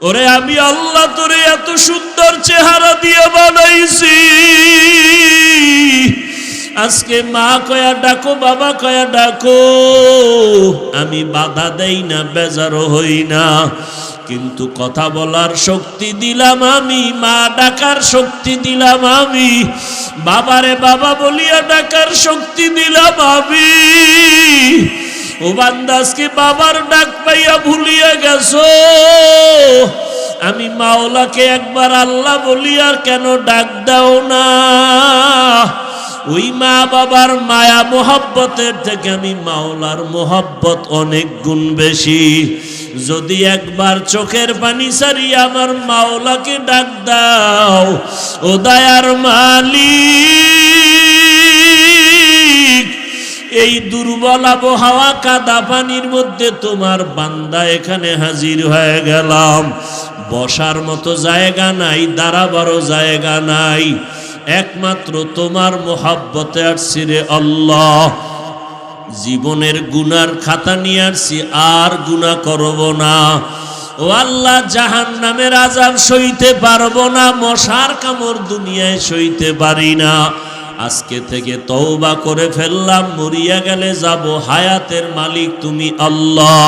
ওরে আমি আল্লাহ তোরে এত সুন্দর চেহারা দিয়ে বানাইছি, আজকে মা কয়া ডাকো, বাবা কয়া ডাকো, আমি বাধা দেই না, বেজারও হই না। কিন্তু কথা বলার শক্তি দিলাম আমি, মা ডাকার শক্তি দিলাম আমি, বাবারে বাবা বলিয়া ডাকার শক্তি দিলাম আমি। ও বান্দা আজকে বাবার ডাক পাইয়া ভুলিয়া গেছো, আমি মাওলাকে একবার আল্লাহ বলিয়া কেন ডাক দাও না? ওই মা বাবার মায়া মোহাব্বতের থেকে আমি মাওলার মোহাব্বত অনেক গুণ বেশি। যদি একবার চোখের পানি সারিয়া আমার মাওলাকে ডাক দাও, ও দয়ার মালিক, এই দুর্বল আবহাওয়া কাদা পানির মধ্যে তোমার বান্দা এখানে হাজির হয়ে গেলাম। বসার মতো জায়গা নাই, দাঁড়াবারও জায়গা নাই, একমাত্র তোমার মোহাব্বতে আসছি রে আল্লাহ। জীবনের গুনার খাতা নিয়ে আসছি, আর গুনাহ করব না। ও আল্লাহ, জাহান্নামের আযাব সইতে পারবো না, মশার কামড় দুনিয়ায় সইতে পারি না। আজকে থেকে তওবা করে ফেললাম, মরিয়া গেলে যাব। হায়াতের মালিক তুমি আল্লাহ,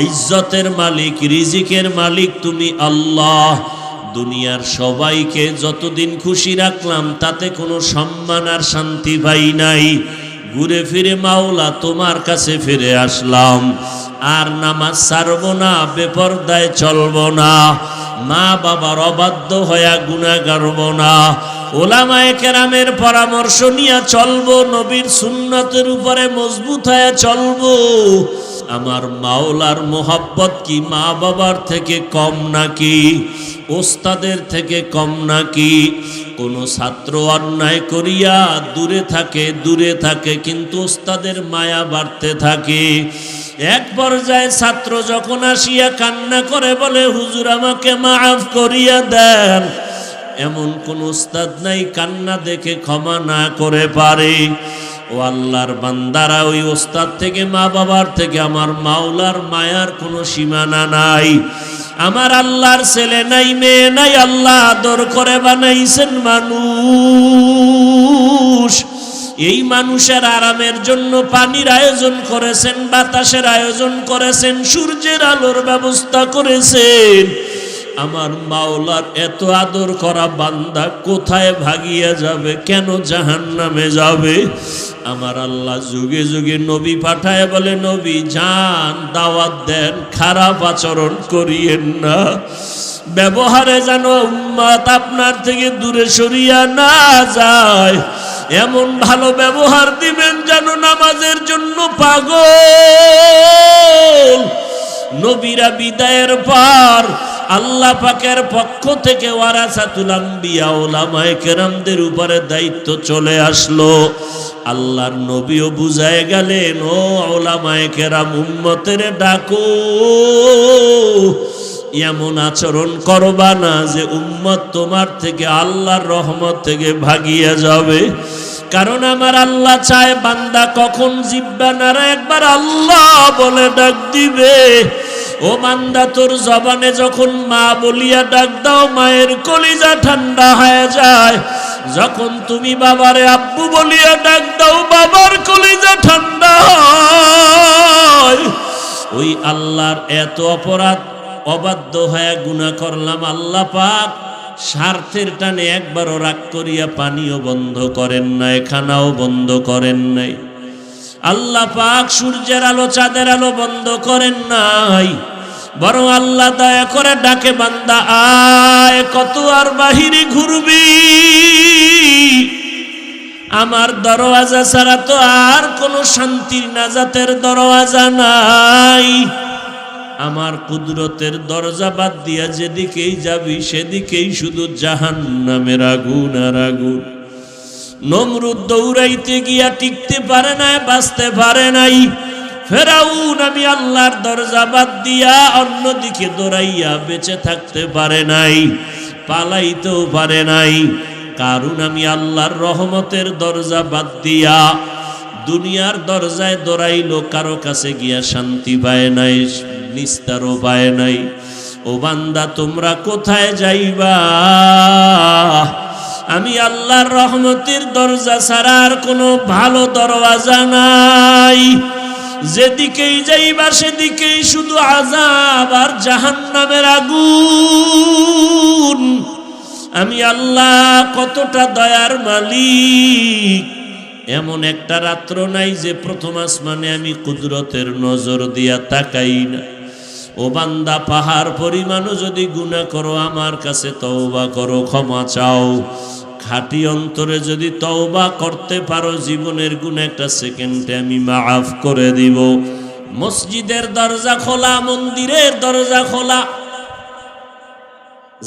ইজ্জতের মালিক, রিজিকের মালিক তুমি আল্লাহ। দুনিয়ার সবাইকে যতদিন খুশি রাখলাম তাতে কোনো সম্মান আর শান্তি পাই নাই। ঘুরে ফিরে মাওলা তোমার কাছে ফিরে আসলাম। আর নামাজ ছাড়ব না, বেপরদায় চলব না, মা বাবার অবাধ্য হইয়া গুনাহ করব না, ওলামায়ে কেরামের পরামর্শ নিয়ে চলবো, নবীর সুন্নতের উপরে মজবুত হয়ে চলবো। আমার মাওলার মোহাব্বত কি মা বাবার থেকে কম নাকি? ওস্তাদের থেকে কম নাকি? কোনো ছাত্র অন্যায় করিয়া দূরে থাকে কিন্তু ওস্তাদের মায়া বাড়তে থাকে। এক পর্যায়ে ছাত্র যখন আসিয়া কান্না করে বলে, হুজুর আমাকে মাফ করিয়া দেন, এমন কোন উস্তাদ নাই কান্না দেখে ক্ষমা না করে পারে। ও আল্লাহর বান্দারা, ওই উস্তাদ থেকে, মা বাবার থেকে আমার মাওলার মায়ার কোনো সীমানা নাই। আমার আল্লাহর ছেলে নাই, মেয়ে নাই, আল্লাহ আদর করে বানাইছেন মানুষ। এই মানুষের আরামের জন্য পানির আয়োজন করেছেন, বাতাসের আয়োজন করেছেন, সূর্যের আলোর ব্যবস্থা করেছেন। আমার মাওলার এত আদর করা বান্দা কোথায় ভাগিয়া যাবে? কেন জাহান্নামে যাবে? আমার আল্লাহ যুগে যুগে নবী পাঠায় বলে, নবী যান, দাওয়াত দেন, খারাপ আচরণ করিয়েন না, ব্যবহারে যেন উম্মত আপনার থেকে দূরে সরিয়া না যায়, এমন ভালো ব্যবহার দিবেন যেন নামাজের জন্য পাগল। নবীরা বিদায়ের পর আল্লাহ পাকের পক্ষ থেকে ওয়ারাসাতুল আম্বিয়া, ওলামায়ে কেরামদের উপরে দায়িত্ব চলে আসলো। আল্লাহর নবীও বুঝায় গেলেন, ও ওলামায়ে কেরাম, উম্মতের ডাকো, এমন আচরণ করবা না যে উম্মত তোমার থেকে, আল্লাহর রহমত থেকে ভাগিয়া যাবে। কারণ আমার আল্লাহ চায় বান্দা কখন জিহ্বা নাড়া একবার আল্লাহ বলে ডাক দিবে। ও বান্দা, তোর জবানে যখন মা বলিয়া ডাক দাও, মায়ের কলিজা ঠান্ডা হয়ে যায়। যখন তুমি বাবারে আব্বু বলিয়া ডাক দাও, বাবার কলিজা ঠান্ডা হয়। ওই আল্লাহর এত অপরাধ, অবাধ্য হয়ে গুনাহ করলাম, আল্লাহ পাক স্বার্থের টানে একবারও রাগ করিয়া পানিও বন্ধ করেন নাই, খানাও বন্ধ করেন নাই। আল্লাহ পাক সূর্যের আলো, চাঁদের আলো বন্ধ করেন নাই, বরং আল্লাহ দয়া করে ডাকে, বান্দা আয়, কত আর বাহিরে ঘুরবি? আমার দরওয়াজা ছাড়া তো আর কোনো শান্তির নাজাতের দরওয়াজা নাই। আমার কুদরতের দরজা বাদ দিয়া যেদিকেই যাবি সেদিকেই শুধু জাহান্নামের আগুন আর আগুন। নমরুদ দৌড়াইতে গিয়া টিকতে পারে নাই, বাঁচতে পারে নাই। ফেরাউন আমি আল্লাহর দরজা বাদ দিয়া অন্যদিকে দৌড়াইয়া বেঁচে থাকতে পারে নাই, পালাইতেও পারে নাই। কারণ আমি আল্লাহর রহমতের দরজা বাদ দিয়া দুনিয়ার দরজায় দৌড়াইলো, কারো কাছে গিয়া শান্তি পায় নাই, নিস্তারও পায় নাই। ও বান্দা তোমরা কোথায় যাইবা? আমি আল্লাহর রহমতের দরজা ছাড়া আর কোনো ভালো দরওয়াজা নাই। যেদিকেই যাইবা সেদিকেই শুধু আযাব আর জাহান্নামের আগুন। আমি আল্লাহ কতটা দয়ার মালিক। এমন একটা রাত্র নাই যে প্রথম আসমানে আমি কুদরতের নজর দিয়া তাকাই না। ও বান্দা, পাহাড় পরিমাণও যদি গুনাহ করো আমার কাছে তওবা করো, ক্ষমা চাও। খাঁটি অন্তরে যদি তওবা করতে পারো, জীবনের গুনাহ একটা সেকেন্ডে আমি মাফ করে দিব। মসজিদের দরজা খোলা, মন্দিরের দরজা খোলা,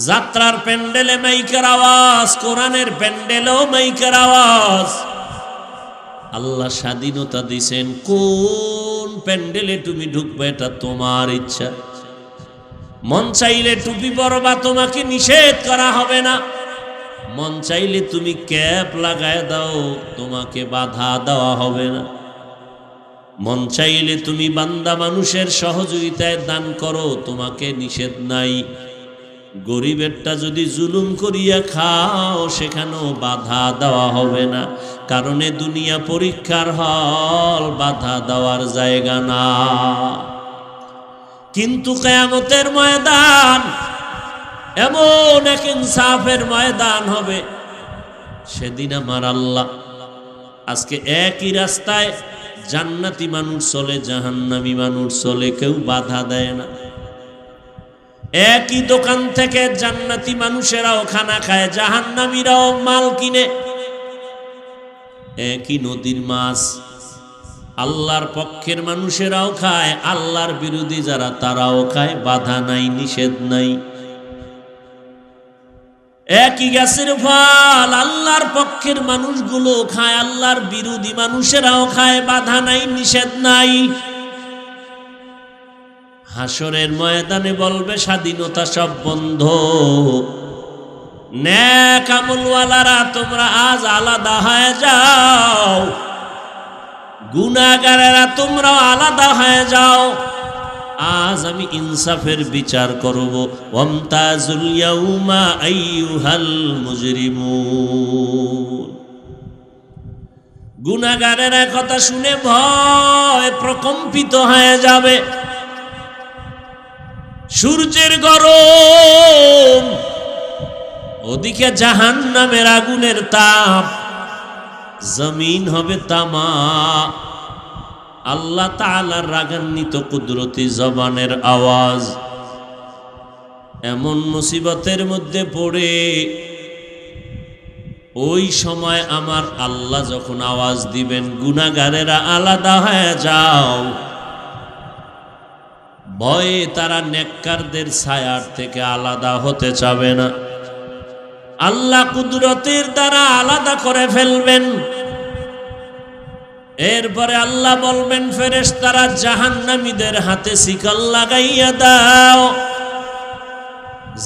যাত্রার প্যান্ডেলে মাইকের আওয়াজ, কোরআনের প্যান্ডেলেও মাইকের আওয়াজ। আল্লাহ স্বাধীনতা দিছেন, কোন প্যান্ডেলে তুমি ঢুকবে এটা তোমার ইচ্ছা। মন চাইলে টুপি পরবা, তোমাকে নিষেধ করা হবে না। মন চাইলে তুমি ক্যাপ লাগায় দাও, তোমাকে বাধা দেওয়া হবে না। মন চাইলে তুমি বান্দা মানুষের সহযোগিতায় দান করো, তোমাকে নিষেধ নাই। গরিবেরটা যদি জুলুম করিয়া খাও, সেখানেও বাধা দেওয়া হবে না। কারণে দুনিয়া পরীক্ষার হল, বাধা দেওয়ার জায়গা না। কিন্তু কিয়ামতের ময়দান এমন এক ইনসাফের ময়দান হবে, সেদিন আমার আল্লাহ, আজকে একই রাস্তায় জান্নাতি মানুষ চলে, জাহান্নামী মানুষ চলে, কেউ বাধা দেয় না। একই দোকান থেকে জান্নাতি মানুষেরাও খানা খায়, জাহান্নামীরাও মাল কিনে। একই নদীর মাছ আল্লাহর পক্ষের মানুষেরাও খায়, আল্লাহর বিরোধী যারা তারাও খায়, বাধা নাই, নিষেধ নাই। একই গাছের ফল আল্লাহর পক্ষের মানুষগুলো খায়, আল্লাহর বিরোধী মানুষেরাও খায়, বাধা নাই, নিষেধ নাই। হাসরের ময়দানে বলবে স্বাধীনতা সব বন্ধ। নেক আমলওয়ালারা তোমরা আজ আলাদা হয়ে যাও, গুনাহগারেরা তোমরাও আলাদা হয়ে যাও। আজ আমি ইনসাফের বিচার করব। ওয়ামতাজুল ইয়াউমা আইয়ুহাল মুজরিমুন। গুনাহগারেরা কথা শুনে ভয় প্রকম্পিত হয়ে যাবে। সূর্যের গরম, ওদিকে জাহান্নামের আগুনের তাপ, জমিন হবে তামা। আল্লাহ তাআলার রাগান্বিত কুদরতি জবানের আওয়াজ। এমন মুসিবতের মধ্যে পড়ে ওই সময় আমার আল্লাহ যখন আওয়াজ দিবেন, গুনাহগারেরা আলাদা হয়ে যাও, ভয়ে তারা নেককারদের ছায়ার থেকে আলাদা হতে চাবে না। আল্লাহ কুদরতের দ্বারা আলাদা করে ফেলবেন। এরপরে আল্লাহ বলবেন, ফেরেশতারা জাহান্নামীদের হাতে শিকল লাগাইয়া দাও।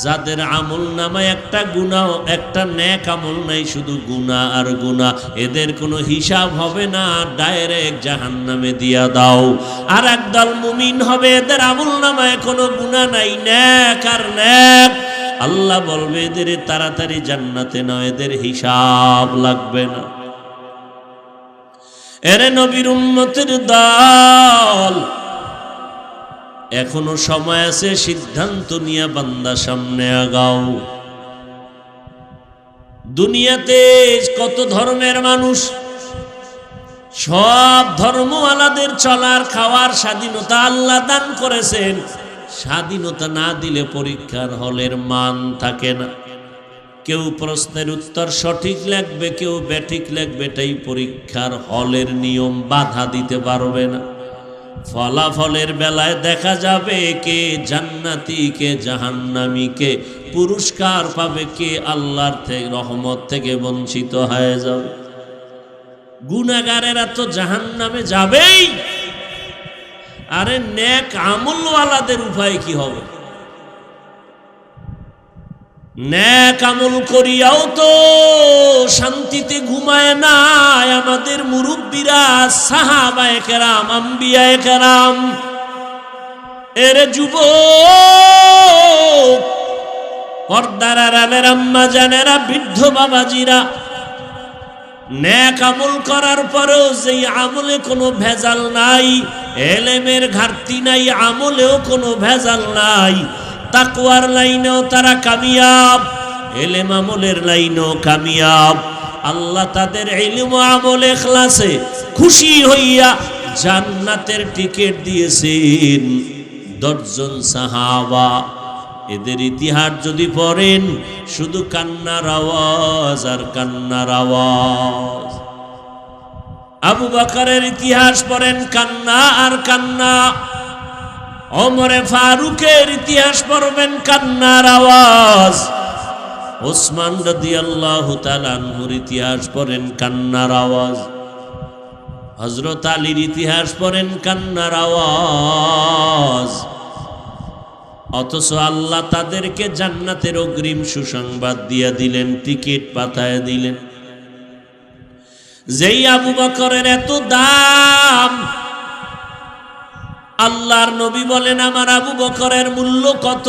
যাদের আমল নামায় একটা গুনাহ, একটা নেক আমল নাই, শুধু গুনাহ আর গুনাহ, এদের কোনো হিসাব হবে না, ডাইরেক্ট জাহান্নামে দিয়া দাও। আর একদল মুমিন হবে, এদের আমল নামায় কোনো গুনাহ নাই, নেক আর নেক। আল্লাহ বলবে এদের তাড়াতাড়ি জান্নাতে নাও, এদের হিসাব লাগবে না। এরে নবীর উম্মতের দল, এখনো সময় আছে, সিদ্ধান্ত নিয়ে বান্দা সামনে আগাও। দুনিয়াতে কত ধর্মের মানুষ, সব ধর্মওয়ালাদের চলার খাওয়ার স্বাধীনতা আল্লাহ দান করেছেন। স্বাধীনতা না দিলে পরীক্ষার হলের মান থাকে না। কেউ প্রশ্নের উত্তর সঠিক লিখবে, কেউ ব্যাঠিক লিখবে, এটাই পরীক্ষার হলের নিয়ম, বাধা দিতে পারবে না। ফলাফলের বেলায় দেখা যাবে কে জান্নাতি, কে জাহান্নামী, কে পুরস্কার পাবে, কে আল্লাহর রহমত থেকে বঞ্চিত হয়ে যাবে। গুনাহগারেরা তো জাহান্নামে যাবেই। আরে নেক আমলওয়ালাদের উপায় কি হবে? নেক আমল করিয়াও তো শান্তিতে ঘুমায় না আমাদের মুরব্বীরা, সাহাবায়ে কেরাম, আম্বিয়ায়ে কেরাম। এরে যুবক, পর্দার আড়ালের আম্মা জানেরা, বৃদ্ধ বাবাজিরা, নেক আমল করার পরেও যেই আমলে কোনো ভেজাল নাই, এলেমের ঘাটতি নাই, আমলেও কোনো ভেজাল নাই, তাকওয়ার লাইনেও তারা কামিয়াব, এলেম আমলের লাইনেও কামিয়াব। আল্লাহ তাদের ইলম ও আমল ইখলাসে খুশি হইয়া জান্নাতের টিকিট দিয়েছেন 10 জন সাহাবা। এদের ইতিহাস যদি পড়েন, শুধু কান্নার আওয়াজ আর কান্নার আওয়াজ। আবু বকরের ইতিহাস পড়েন, কান্না আর কান্না। ওমরে ফারুকের ইতিহাস পড়বেন, কান্নার আওয়াজ। ওসমান রাদিয়াল্লাহু তাআলা আনহুর ইতিহাস পড়েন, কান্নার আওয়াজ। হযরত আলীর ইতিহাস পড়েন, কান্নার আওয়াজ। অথচ আল্লাহ তাদেরকে জান্নাতের অগ্রিম সুসংবাদ দিয়ে দিলেন, টিকিট পাঠায় দিলেন। যেই আবু বকরের এত দাম, আল্লাহর নবী বলেন, আমার আবু বকরের মূল্য কত?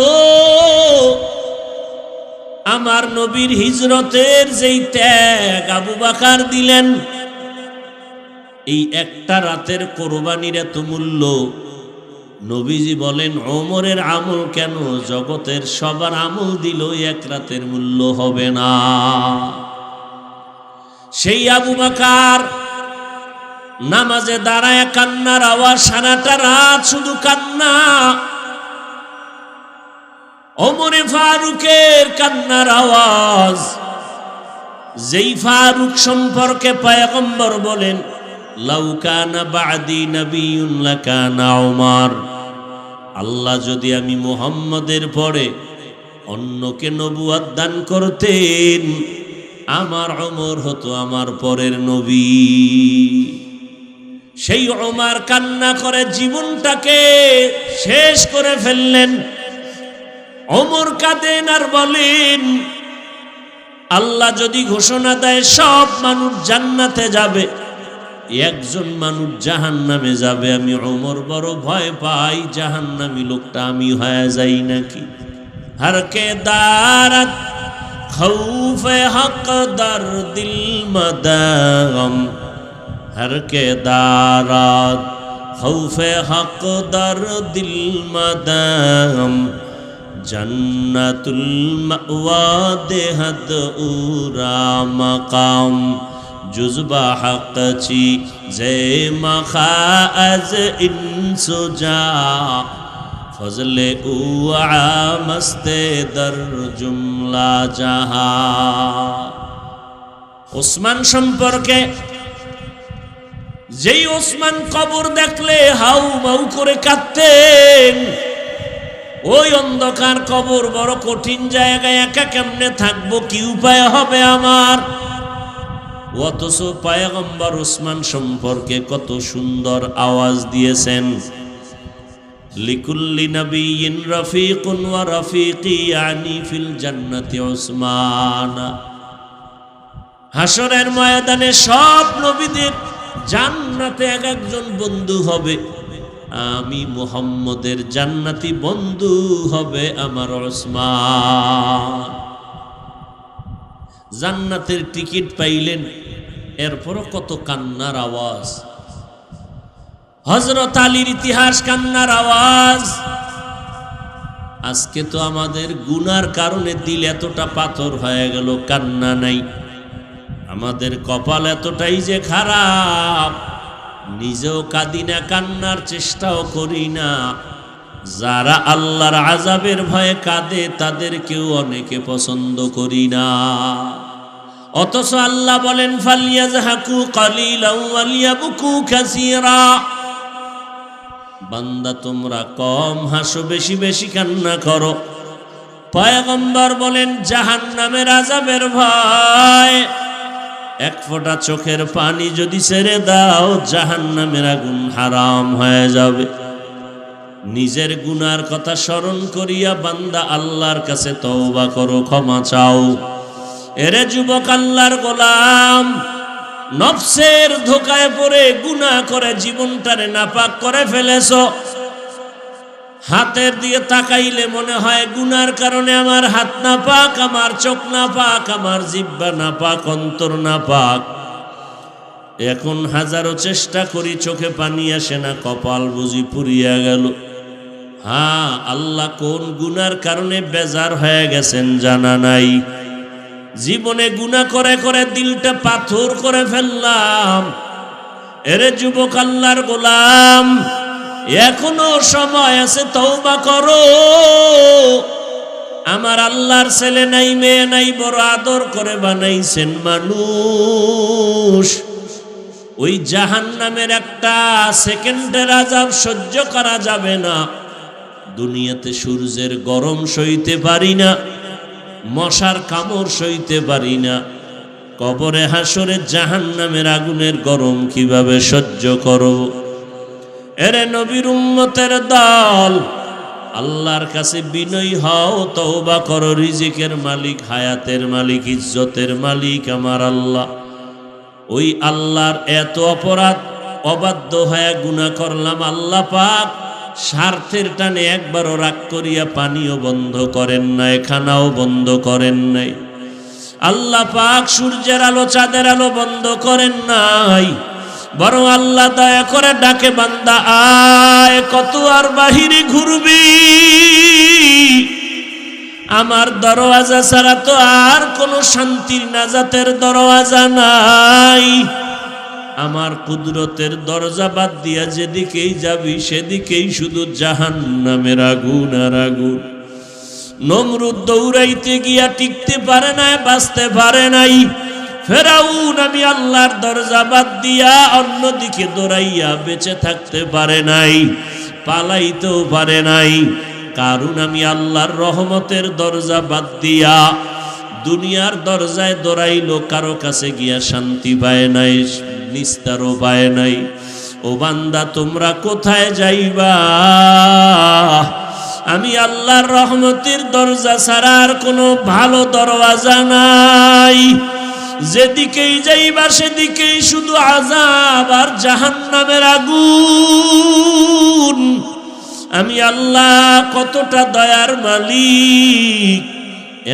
আমার নবীর হিজরতের যেই ত্যাগ আবু বকর দিলেন, এই একটা রাতের কোরবানির এত মূল্য। নবীজি বলেন, ওমরের আমল কেন, জগতের সবার আমল দিল এক রাতের মূল্য হবে না। সেই আবু বকর নামাজে দাঁড়ায় কান্নার আওয়াজ, সারাটা রাত শুধু কান্না। ওমরে ফারুকের কান্নার আওয়াজ। যেই ফারুক সম্পর্কে পয়গম্বর বলেন, লাউ কানা বা'দি নাবিয়্যুন লাকানা উমর। আল্লাহ যদি আমি মুহাম্মদের পরে অন্যকে নবুয়ত দান করতেন, আমার ওমর হতো আমার পরের নবী। সেই ওমর কান্না করে জীবনটাকে শেষ করে ফেললেন। ওমর কাঁদেন আর বলেন, আল্লাহ যদি ঘোষণা দেয় সব মানুষ জান্নাতে যাবে, একজন মানুষ জাহান্নামে যাবে, আমি ওমর বড় ভয় পাই, জাহান্নামী লোকটা আমি হয়ে যাই নাকি। হরকে দারাত খৌফে হক দর দিল মদাগম। হরকে দারাত খৌফে হক দর দিল মদাগম। জন্নতুল মাওয়া দেহদ উরা মকাম। जुज़्बा हक़ ची जे मखाज़ इंसुजा। फजले उआ मस्ते दर जुमला जहा। ওসমান সম্পর্কে, যেই ওসমান কবর দেখলে হাউ মাউ করে কাঁদতেন। ওই অন্ধকার কবর বড় কঠিন জায়গায়, একা কেমনে থাকবো, কি উপায় হবে আমার। অথচ পয়গম্বর ওসমান সম্পর্কে কত সুন্দর আওয়াজ দিয়েছেন, লিকুল্লি নবিয়্যিন রফিকুন ওয়া রফিকি ইয়ানি ফিল জান্নাতি ওসমান। হাসরের ময়দানে সব নবীদের জান্নাতে এক একজন বন্ধু হবে, আমি মুহাম্মদের জান্নাতি বন্ধু হবে আমার ওসমান। জান্নাতের টিকিট পাইলেন, এরপরও কত কান্নার আওয়াজ। হযরত আলীর ইতিহাস কান্নার আওয়াজ। আজকে তো আমাদের গুনার কারণে দিল এতটা পাথর হয়ে গেল, কান্না নাই। আমাদের কপাল এতটাই যে খারাপ, নিজেও কাঁদি না, কান্নার চেষ্টাও করি না। যারা আল্লাহর আযাবের ভয়ে কাঁদে তাদেরকেও অনেকে পছন্দ করি না। অথচ আল্লাহ বলেন, ফালইয়াযহাকু কালিলাও ওয়ালিয়াবকু কাসীরা। বান্দা তোমরা কম হাসো, বেশি বেশি কান্না করো। পয়গম্বর বলেন, জাহান্নামের আযাবের ভয় এক ফোঁটা চোখের পানি যদি ছেড়ে দাও, জাহান্নামের আগুন হারাম হয়ে যাবে। নিজের গুনার কথা স্মরণ করিয়া বান্দা আল্লাহর কাছে তওবা করো, ক্ষমা চাও। এরে যুবক, আল্লাহর গোলাম, নফসের ধোকায় পড়ে গুনাহ করে জীবনটারে নাপাক করে ফেলেছো। হাতের দিয়ে তাকাইলে মনে হয় গুনার কারণে আমার হাত না পাক, আমার চোখ না পাক, আমার জিহ্বা না পাক, অন্তর না পাক। এখন হাজারো চেষ্টা করি, চোখে পানি আসে না, কপাল বুঝি পুড়িয়া গেল। হ্যাঁ, আল্লাহ কোন গুনার কারণে বেজার হয়ে গেছেন জানা নাই। জীবনে গুনাহ করে করে দিলটা পাথর করে ফেললাম। এরে যুবক আল্লাহর গোলাম, এখনো সময় আছে, তওবা করো। আমার আল্লাহর ছেলে নাই, মেয়ে নাই, বড় আদর করে বানাইছেন মানুষ। ওই জাহান্নামের একটা সেকেন্ডের আযাব সহ্য করা যাবে না। দুনিয়াতে সূর্যের গরম সইতে পারি না, মশার কামড় সইতে পারি না, কবরে হাসরে জাহান্নামের আগুনের গরম কিভাবে সহ্য করব? এরে নবীর উম্মতের দল, আল্লাহর কাছে বিনয়ী হও, তওবা করো। রিজিকের মালিক, হায়াতের মালিক, ইজ্জতের মালিক আমার আল্লাহ। ওই আল্লাহর এত অপরাধ, অবাধ্য হয়ে গুনাহ করলাম, আল্লাহ পাক স্বার্থের টানে একবারও রাগ করিয়া পানিও বন্ধ করেন নাই, খানাও বন্ধ করেন নাই। আল্লাহ পাক সূর্যের আলো, চাঁদের আলো বন্ধ করেন নাই, বরং আল্লাহ দয়া করে ডাকে, বান্দা আয়, কত আর বাহিরে ঘুরবি? আমার দরওয়াজা ছাড়া তো আর কোনো শান্তির নাজাতের দরওয়াজা নাই। আমার কুদরতের দরজা বাদ দিয়া যেদিকেই যাবি সেদিকেই শুধু জাহান্নামের আগুন আর আগুন। নমরুদ দৌড়াইতে গিয়া টিকতে পারে নাই, বাঁচতে পারে নাই। ফেরাউন আমি আল্লাহর দরজা বাদ দিয়া অন্যদিকে দৌড়াইয়া বেঁচে থাকতে পারে নাই, পালাইতেও পারে নাই। কারণ আমি আল্লাহর রহমতের দরজা বাদ দিয়া দুনিয়ার দরজায় দৌড়াইলো, কারো কাছে গিয়া শান্তি পায় নাই, নিস্তারও পায় নাই। ও বান্দা, তোমরা কোথায় যাইবা? আমি আল্লাহর রহমতের দরজা ছাড়া আর কোনো ভালো দরওয়াজা নাই। যেদিকেই যাইবা সেদিকেই শুধু আযাব আর জাহান্নামের আগুন। আমি আল্লাহ কতটা দয়ার মালিক।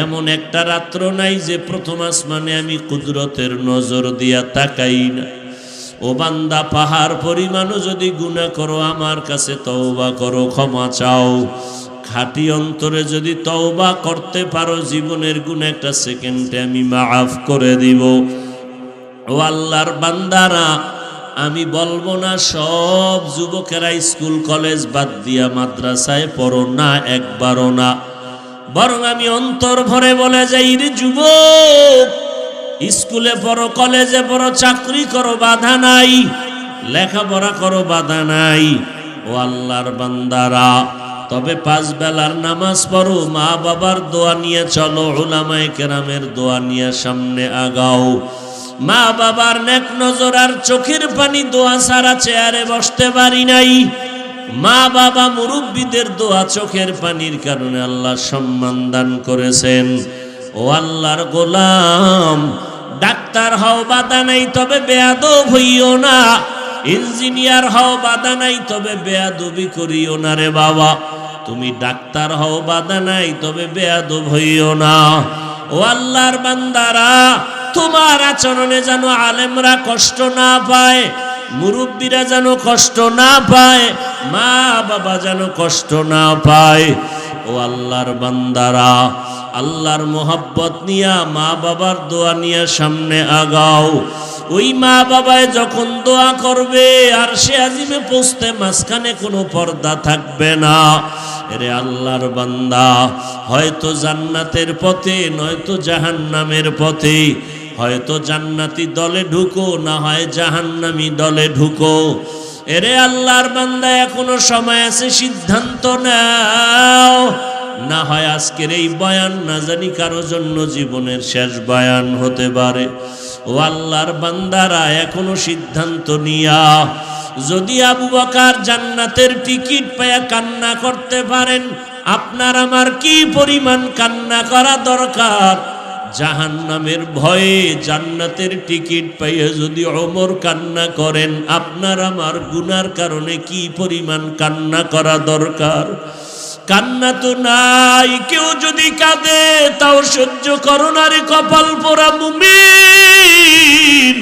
এমন একটা রাত্র নাই যে প্রথম আসমানে আমি কুদরতের নজর দিয়া তাকাই না। ও বান্দা, পাহাড় পরিমাণও যদি গুনাহ করো, আমার কাছে তওবা করো, ক্ষমা চাও। খাঁটি অন্তরে যদি তওবা করতে পারো, জীবনের গুনাহ একটা সেকেন্ডে আমি মাফ করে দিব। ও আল্লাহর বান্দারা, আমি বলবো না সব যুবকেরা স্কুল কলেজ বাদ দিয়া মাদ্রাসায় পড়ো না, একবারও না। বরং আমি অন্তর ভরে বলে যাই, রে যুবক, স্কুলে পড়ো, কলেজে পড়ো, চাকরি করো, বাধা নাই, লেখাপড়া করো, বাধা নাই। ও আল্লাহর বান্দারা, তবে 5 বেলার নামাজ পড়ো, মা বাবার দোয়া নিয়ে চলো, উলামায়ে কেরামের দোয়া নিয়ে সামনে আগাও। মা বাবার নেক নজর আর চোখের পানি দোয়া ছাড়া চেয়ারে বসতে পারি নাই। মা বাবা মুরব্বীদের দোয়া, চোখের পানির কারণে আল্লাহ সম্মান দান করেছেন। ও আল্লাহর গোলাম, ডাক্তার হও, বাধা নাই, তবে বেয়াদব হইও না। ইঞ্জিনিয়ার হও, বাধা নাই, তবে বেয়াদবি করিও না রে বাবা। তুমি ডাক্তার হও, বাধা নাই, তবে বেয়াদব হইও না। ও আল্লাহর বান্দারা, তোমার আচরণে যেন আলেমরা কষ্ট না পায়, মুরব্বীরা যেন কষ্ট না পায়, মা বাবা যেন কষ্ট না পায়। ও আল্লাহর বান্দারা, আল্লাহর মোহাব্বত নিয়া মা বাবার দোয়া নিয়ে সামনে আগাও। ওই মা বাবায় যখন দোয়া করবে, আর সে আজিমে পৌঁছতে মাঝখানে কোনো পর্দা থাকবে না। এরে আল্লাহর বান্দা, হয়তো জান্নাতের পথে, নয়তো জাহান্নামের পথে। হয়তো জান্নাতি দলে ঢুকো, না হয় জাহান্নামী দলে ঢুকো। এরে আল্লাহর বান্দা, এখনো সময় আছে, সিদ্ধান্ত নাও। না হয় আজকের এই বয়ান না জানি কারো জন্য জীবনের শেষ বয়ান হতে পারে। ও আল্লাহর বান্দারা, এখনো সিদ্ধান্ত নিয়া যদি আবু বকর জান্নাতের টিকিট পায়া কান্না করতে পারেন, আপনার আমার কি পরিমাণ কান্না করা দরকার। জাহান্নামের ভয়ে জান্নাতের টিকিট পাইয়া যদি ওমর কান্না করেন, আপনার আমার গুনার কারণে কি পরিমাণ কান্না করা দরকার। কান্না তো নাই, কেউ যদি কাঁদে তাও সহ্য করো না রে কপাল পোড়া মুমিন।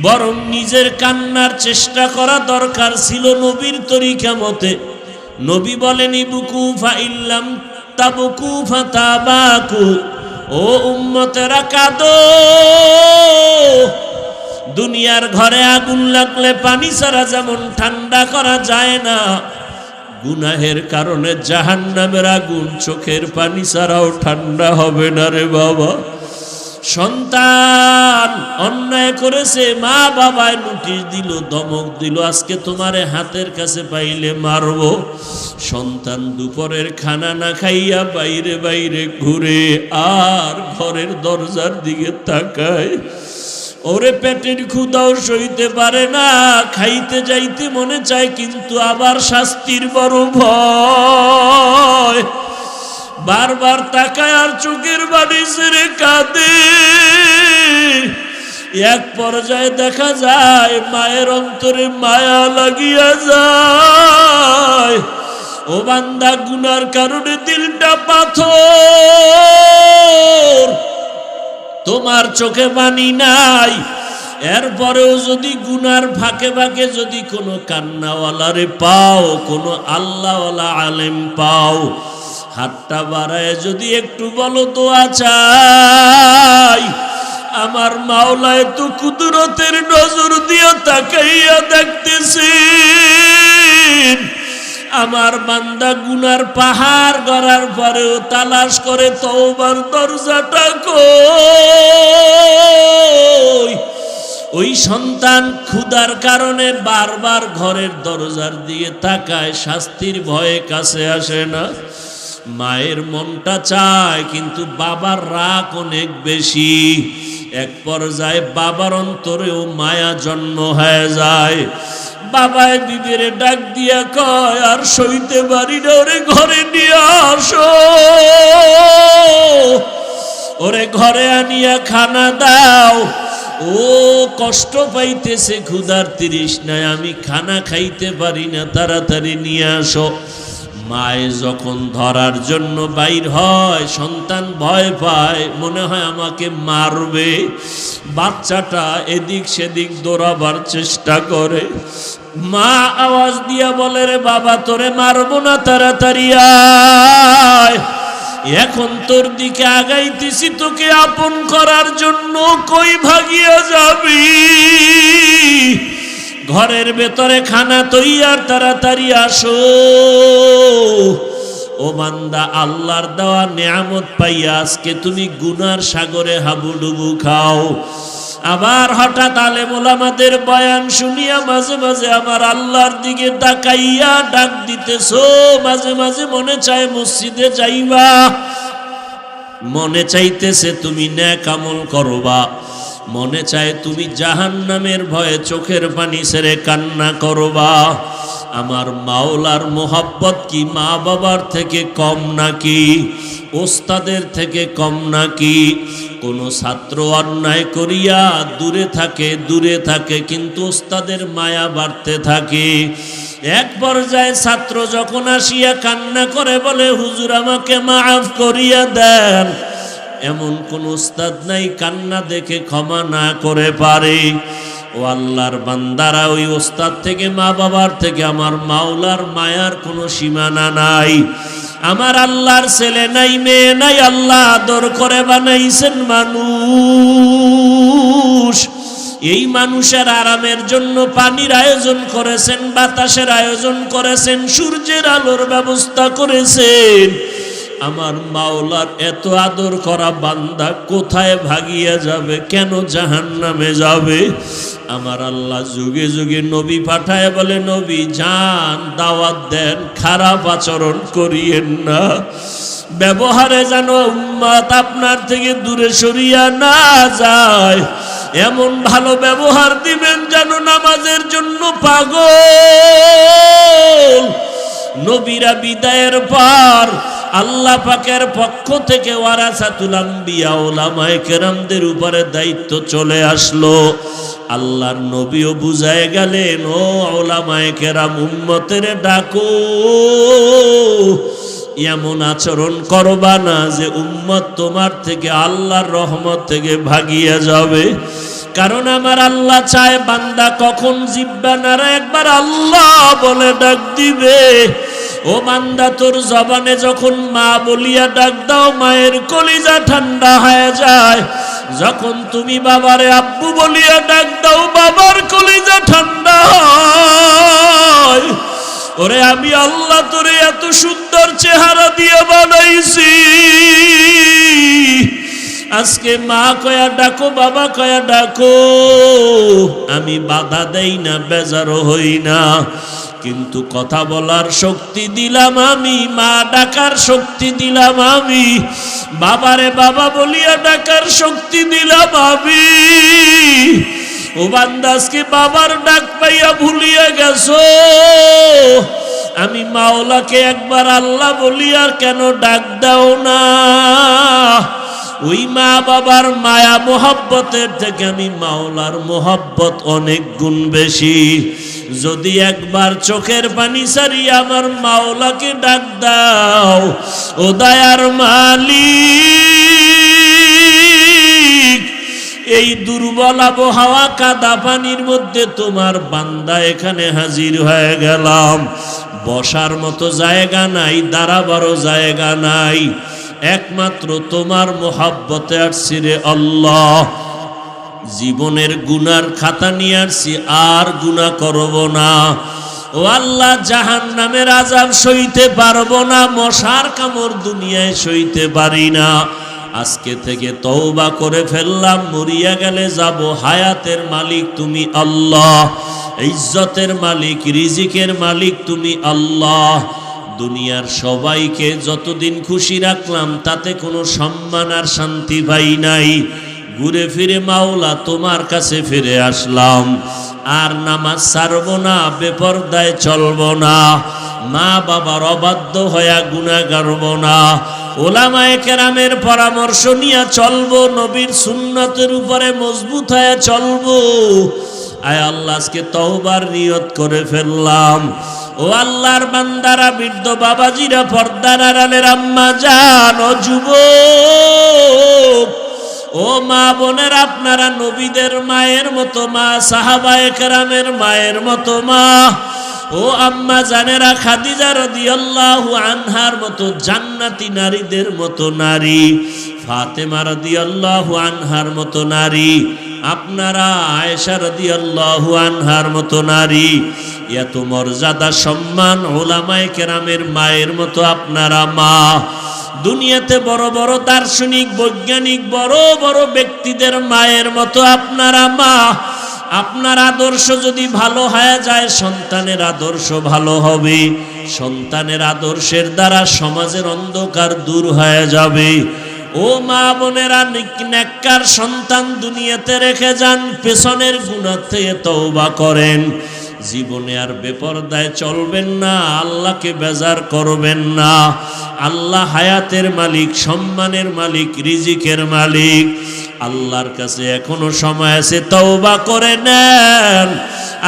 বরং নিজের কান্নার চেষ্টা করা দরকার ছিল নবীর তরিকা মতে। নবী বলেন ইবকু ফাইল্লাম তাবকু ফাতাবাকু, ও উম্মতেরা কাঁদো। দুনিয়ার ঘরে আগুন লাগলে পানি ছাড়া যেমন ঠান্ডা করা যায় না, গুনাহের কারণে জাহান্নামের আগুন চোখের পানি ছাড়াও ঠান্ডা হবে না রে বাবা। সন্তান অন্যায় করেছে, মা বাবায় নোটিশ দিল, ধমক দিল, আজকে তোমারে হাতের কাছে পাইলে মারবো। সন্তান দুপুরের খানা না খাইয়া বাইরে বাইরে ঘুরে আর ঘরের দরজার দিকে তাকায়। ওরে পেটের ক্ষুধাও সইতে পারে না, খাইতে যাইতে মনে চায়, কিন্তু আবার শাস্তির বড় ভয়। বারবার তাকায় আর চোখের বাড়ি ছেড়ে কাঁদে। এক পর্যায়ে দেখা যায় মায়ের অন্তরে মায়া লাগিয়া যায়। ও বান্দা, গুনার কারণে দিলটা পাথর, তোমার চোখে পানি নাই, এরপরেও যদি গুনার ফাঁকে ফাঁকে যদি কোনো কান্নাওয়ালারে পাও, কোনো আল্লাহওয়ালা আলেম পাও, হাতটা বাড়ায় যদি একটু বলো দোয়া চাই, আমার মাওলায় তো কুদরতের নজর দিয়ে তাকাইয়া দেখতেছেন। আমার বান্দা গুনার পাহাড় গড়ার পরেও তালাশ করে তওবার দরজাটা কই। ওই সন্তান ক্ষুধার কারণে বারবার ঘরের দরজার দিকে তাকায়, শাস্তির ভয়ে কাছে আসে না। মায়ের মনটা চায়, কিন্তু বাবার রাগ অনেক বেশি। এক পর্যায়ে বাবার অন্তরেও মায়া জন্ম হয়ে যায়। বাবায় বিবেরে ডাক দিয়া কয়, আর সইতে পারি না, ওরে ঘরে নিয়ে আসো, ওরে ঘরে আনিয়া খানা দাও। ও কষ্ট পাইতেছে, ক্ষুধার তৃষ্ণায়, আমি খানা খাইতে পারি না, তাড়াতাড়ি নিয়ে আসো। মায়ে যখন ধরার জন্য বাইর হয়, সন্তান ভয় পায়, মনে হয় আমাকে মারবে। বাচ্চাটা এদিক সেদিক দৌড়াবার চেষ্টা করে। মা আওয়াজ দিয়া বলে, রে বাবা, তোরে মারবো না, তাড়াতাড়ি আয়, এখন তোর দিকে আগাইতেছি তোকে আপন করার জন্য, কই ভাগিয়া যাবি? ঘরের ভেতরে খানা তৈয়ার, তাড়াতাড়ি আসো। ও বান্দা, আল্লাহর দেওয়া নিয়ামত পাইয়া আজকে তুমি গুনার সাগরে হাবুডুবু খাও। আবার হঠাৎ আলেম ওলামাদের বয়ান শুনিয়া মাঝে মাঝে আমার আল্লাহর দিকে তাকাইয়া ডাক দিতেছো। মাঝে মাঝে মনে চায় মসজিদে যাইবা, মনে চাইতেছে তুমি নেক আমল করবা, মনে চায় তুমি জাহান্নামের ভয়ে চোখের পানি ছেড়ে কান্না করবা। আমার মাওলার মোহাব্বত কি মা বাবার থেকে কম নাকি? ওস্তাদের থেকে কম নাকি? কোনো ছাত্র অন্যায় করিয়া দূরে থাকে, কিন্তু ওস্তাদের মায়া বাড়তে থাকে। এক পর্যায়ে ছাত্র যখন আসিয়া কান্না করে বলে, হুজুর আমাকে মাফ করিয়া দেন, এমন কোন উস্তাদ নাই কান্না দেখে ক্ষমা না করে পারে। ও আল্লাহর বান্দারা, ওই উস্তাদ থেকে, মা বাবার থেকে আমার মাওলার মায়ার কোনো সীমানা নাই। আমার আল্লাহর ছেলে নাই, মেয়ে নাই, আল্লাহ আদর করে বানাইছেন মানুষ। এই মানুষের আরামের জন্য পানির আয়োজন করেছেন, বাতাসের আয়োজন করেছেন, সূর্যের আলোর ব্যবস্থা করেছেন। আমার মাওলার এত আদর করা বান্দা কোথায় ভাগিয়া যাবে? কেন জাহান্নামে যাবে? আমার আল্লাহ যুগে যুগে নবী পাঠায় বলে, নবী যান, দাওয়াত দেন, খারাপ আচরণ করিয়েন না, ব্যবহারে যেন উম্মত আপনার থেকে দূরে সরিয়া না যায়, এমন ভালো ব্যবহার দিবেন যেন নামাজের জন্য পাগল। নবীরা বিদায়ের পর আল্লাহ পাকের পক্ষ থেকে ওয়ারাসাতুল আম্বিয়া উলামায়ে কেরামদের উপরে দায়িত্ব চলে আসলো। আল্লাহর নবীও বুঝায় গেলেন, ও উলামায়ে কেরাম, উম্মতের ডাকো, এমন আচরণ করবা না যে উম্মত তোমার থেকে আল্লাহর রহমত থেকে ভাগিয়ে যাবে। কারণ আমার আল্লাহ চায় বান্দা কখন জিহ্বা নাড়া একবার আল্লাহ বলে ডাক দিবে। ও বান্দা, তোর জবানে যখন মা বলিয়া ডাক দাও, মায়ের কলিজা ঠান্ডা হয়ে যায়। যখন তুমি বাবারে আব্বু বলিয়া ডাক দাও, বাবার কলিজা ঠান্ডা হয়। ওরে আমি আল্লাহ তোরে এত সুন্দর চেহারা দিয়ে বানাইছি, আজকে মা কয়া ডাকো, বাবা কয়া ডাকো। আমি বাধা দেই না, বেজারও হই না, কিন্তু কথা বলার শক্তি দিলাম আমি, মা ডাকার শক্তি দিলাম আমি, বাবারে বাবা বলিয়া ডাকার শক্তি দিলাম আমি। ও বান্দা, আজকে বাবার ডাক পাইয়া ভুলিয়া গেছো। আমি মাওলাকে একবার আল্লাহ বলিয়া কেন ডাক দাও না? ওই মা বাবার মায়া মোহাব্বতের থেকে আমি মাওলার মোহাব্বত অনেক গুণ বেশি। যদি একবার চোখের পানি সারিয়া আমার মাওলাকে ডাক দাও, ও দয়ার মালিক, এই দুর্বল আবহাওয়া কাদা পানির মধ্যে তোমার বান্দা এখানে হাজির হয়ে গেলাম। বসার মতো জায়গা নাই, দাঁড়াবারও জায়গা নাই, একমাত্র তোমার মোহাব্বতে আসছি রে আল্লাহ। জীবনের গুনার খাতা নিয়ে আসছি, আর গুনাহ করব না। ও আল্লাহ, জাহান্নামের আযাব সইতে পারবো না, মশার কামড় দুনিয়ায় সইতে পারি না। আজকে থেকে তওবা করে ফেললাম, মরিয়া গেলে যাব। হায়াতের মালিক তুমি আল্লাহ, ইজ্জতের মালিক, রিজিকের মালিক তুমি আল্লাহ। দুনিয়ার সবাইকে যতদিন খুশি রাখলাম তাতে কোনো সম্মান আর শান্তি পাই নাই। ঘুরে ফিরে মাওলা তোমার কাছে ফিরে আসলাম। আর নামাজ ছাড়বো না, বেপরদায় চলবো না, মা বাবার অবাধ্য হয়ে গুনাহ করব না, ওলামায়ে কেরামের পরামর্শ নিয়ে চলবো, নবীর সুন্নতের উপরে মজবুত হয়ে চলবো। আয় আল্লাহ, আজকে তওবার নিয়ত করে ফেললাম। ও আল্লাহর বান্দারা, বৃদ্ধ বাবাজিরা, পর্দার আড়ালের আম্মা জান, ও যুবক, ও মা বোনের, আপনারা নবীদের মায়ের মতো মা, সাহাবায়ে কেরামের মায়ের মতো মা, ও আম্মা জানেরা, খাদিজা রাদিয়াল্লাহু আনহার মতো জান্নাতি নারীদের মতো নারী, ফাতেমা রাদিয়াল্লাহু আনহার মতো নারী, আপনারা আয়েশা রাদিয়াল্লাহু আনহার মতো নারী, এত মর্যাদা সম্মান উলামায়ে কেরামের মায়ের মতো আপনারা মা। দুনিয়াতে বড় বড় দার্শনিক, বৈজ্ঞানিক, বড় বড় ব্যক্তিদের মায়ের মতো আপনারা মা। আপনার আদর্শ যদি ভালো হয়ে যায়, সন্তানের আদর্শ ভালো হবে। সন্তানের আদর্শের দ্বারা সমাজের অন্ধকার দূর হয়ে যাবে। ও মা বোনেরা, নেককার সন্তান দুনিয়াতে রেখে যান, পেছনের গুনাহ থেকে তওবা করেন। জীবনে আর বেপরদায় চলবেন না, আল্লাহকে বেজার করবেন না। আল্লাহ হায়াতের মালিক, সম্মানের মালিক, রিজিকের মালিক। আল্লাহর কাছে এখনো সময় আছে, তওবা করে নেন।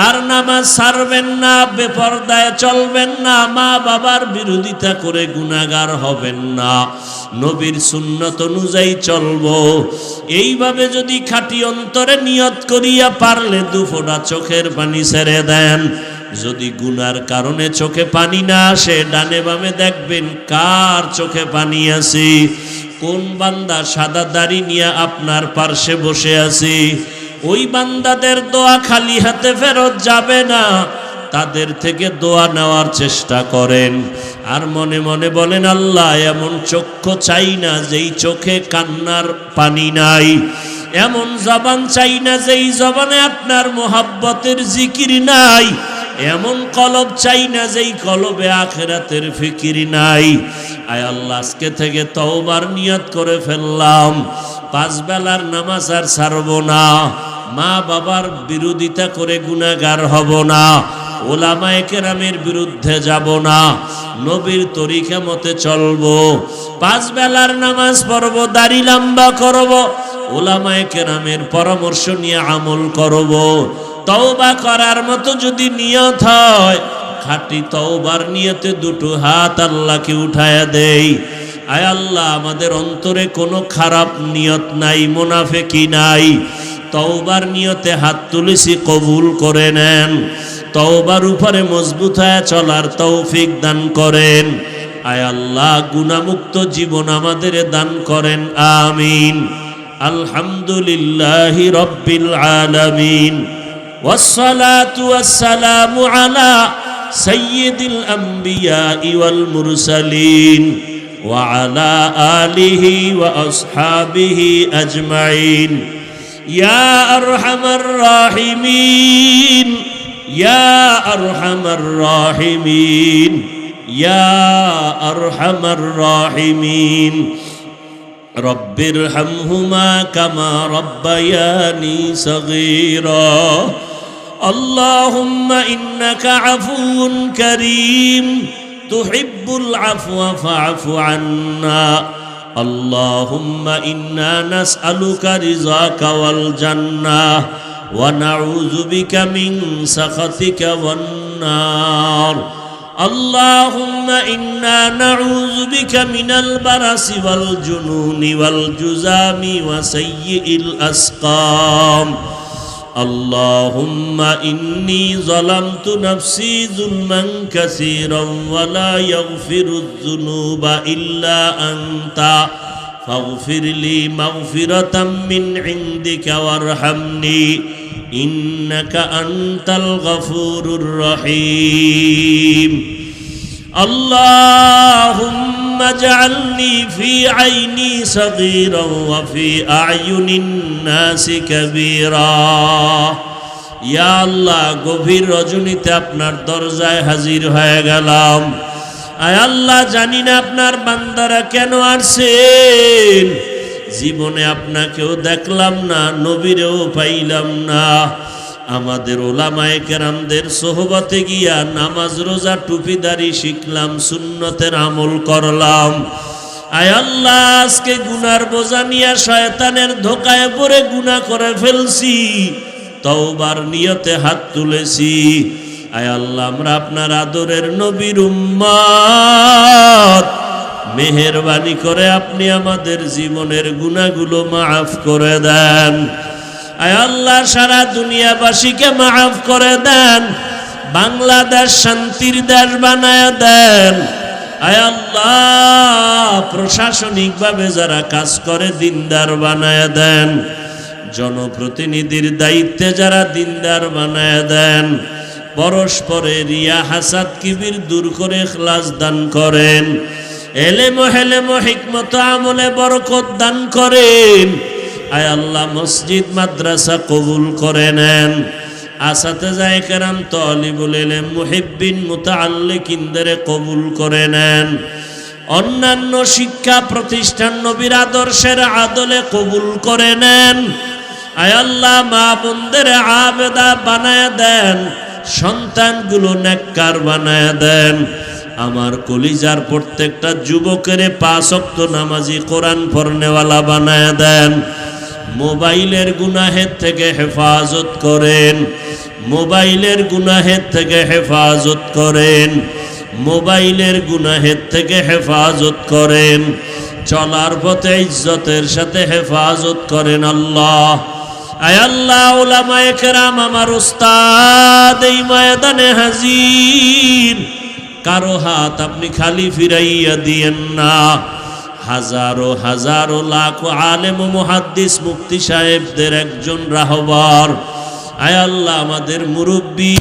আর নামাজ ছাড়বেন না, বেপরদায় চলবেন না, মা বাবার বিরোধিতা করে গুনাহগার হবেন না, নবীর সুন্নত অনুযায়ী চলবো। এইভাবে যদি খাঁটি অন্তরে নিয়ত করিয়া পারলে দুফোঁটা চোখের পানি ছেড়ে দেন। যদি গুনার কারণে চোখে পানি না আসে, ডানে বামে দেখবেন কার চোখে পানি আসে। কোন বান্দা সাদা দাড়ি নিয়ে আপনার পার্শ্বে বসে আছে, ওই বান্দাদের দোয়া খালি হাতে ফেরত যাবে না। তাদের থেকে দোয়া নেওয়ার চেষ্টা করেন। আর মনে মনে বলেন, আল্লাহ, এমন চক্ষু চাই না যেই চোখে কান্নার পানি নাই, এমন জবান চাই না যেই জবানে আপনার মোহাব্বতের জিকির নাই, এমন কলব চাই না যেই কলবে আখিরাতের ফিকির নাই। আয় আল্লাহ, আজকে থেকে তওবার নিয়ত করে ফেললাম। 5 বেলার নামাজ আর ছাড়ব না, মা বাবার বিরোধিতা করে গুনাহগার হব না, ওলামায়ে কেরামের বিরুদ্ধে যাব না, নবীর তরিকা মতে চলবো। 5 বেলার নামাজ পড়ব, দাড়ি লম্বা করব, ওলামায়ে কেরামের পরামর্শ নিয়ে আমল করব। তওবা করার মতো যদি নিয়ত হয়, খাঁটি তওবার নিয়তে দুটো হাত আল্লাহকে উঠায়া দেই। আয় আল্লাহ, আমাদের অন্তরে কোনো খারাপ নিয়ত নাই, মুনাফিকি নাই। তওবার নিয়তে হাত তুলেছি, কবুল করে নেন। তওবার উপরে মজবুত হয়ে চলার তৌফিক দান করেন। আয় আল্লাহ, গুনাহমুক্ত জীবন আমাদের দান করেন, আমিন। আলহামদুলিল্লাহি রাব্বিল আলামিন, ওয়াসসালাতু ওয়াসসালামু আলা সাইয়্যিদিল আমবিয়াই ওয়াল মুরসালিন ওয়া আলা আলিহি ওয়া আসহাবিহি আজমাইন। ইয়া আরহামার রাহিমিন, ইয়া আরহামার রাহিমিন, ইয়া আরহামার রাহিমিন। রব্বিরহামহুমা কামা রব্বায়ানি সগীরা। আল্লাহুম্মা ইন্নাকা আফুউন কারীম তুহিব্বুল আফওয়া ফা'ফু আন্না। আল্লাহুম্মা ইন্না নাসআলুকা রিযাকা ওয়াল জান্নাহ ওয়া নাউযু বিকা মিন সাখাতিকা ওয়ান নার। اللهم إنا نعوذ بك من البرص والجنون والجذام وسيء الأسقام. اللهم إني ظلمت نفسي ظلما كثيرا ولا يغفر الذنوب إلا أنت فاغفر لي مغفرة من عندك وارحمني إنك أنت الغفور الرحيم. اللهم اجعلني في عيني صغيرا وفي أعين الناس كبيرا. ইয়া আল্লাহ, গভীর রজনীতে আপনার দরজায় হাজির হয়ে গেলাম। আয় আল্লাহ, জানি না আপনার বান্দারা কেন আসছেন। জীবনে আপনাকেও দেখলাম না, নবীরেও পাইলাম না। আমাদের ওলামায়ে কেরামদের সোহবতে গিয়া নামাজ রোজা টুপিদারি শিখলাম, সুন্নতের আমল করলাম। আয় আল্লাহ, আজকে গুনার বোঝা নিয়ে শয়তানের ধোকায় পড়ে গুনাহ করে ফেলছি, তওবার নিয়তে হাত তুলেছি। আয় আল্লাহ, আমরা আপনার আদরের নবীর উম্মত, মেহেরবানি করে আপনি আমাদের জীবনের গুনাহগুলো মাফ করে দেন। আয় আল্লাহ, সারা দুনিয়াবাসীকে মাফ করে দেন, বাংলাদেশ শান্তির দেশ বানায় দেন। আয় আল্লাহ, প্রশাসনিকভাবে যারা কাজ করে দিনদার বানায় দেন, জনপ্রতিনিধির দায়িত্বে যারা দিনদার বানায় দেন। পরস্পরে রিয়া হাসাদ কিবির দূর করে ইখলাস দান করেন। এলেম হেলেম হিকমত আমলে বরকত দান করেন। আয় আল্লাহ, মসজিদ মাদ্রাসা কবুল করে নেন। আসাতেজায়ে কেরাম, তালিবুল ইলম, মুহিব্বিন, মুতাআল্লিকিনদের কবুল করে নেন। অন্যান্য শিক্ষা প্রতিষ্ঠান নবীর আদর্শের আদলে কবুল করে নেন। আয় আল্লাহ, মা বোনদের আবেদা বানায় দেন, সন্তানগুলো নেককার বানায় দেন। আমার কলিজার প্রত্যেকটা যুবকের 5 ওয়াক্ত নামাজি, কোরআন পড়নেওয়ালা বানায় দেন। মোবাইলের গুনাহের থেকে হেফাজত করেন, মোবাইলের গুনাহের থেকে হেফাজত করেন, মোবাইলের গুনাহের থেকে হেফাজত করেন। চলার পথে ইজ্জতের সাথে হেফাজত করেন আল্লাহ। আয় আল্লাহ, উলামায়ে কেরাম, আমার উস্তাদ এই ময়দানে হাজির, কারো হাত আপনি খালি ফিরাইয়া দিয়েন না। হাজারো হাজারো লাখো আলেম ও মুহাদ্দিস মুফতি সাহেবদের একজন রাহবার। আয় আল্লাহ, আমাদের মুরব্বী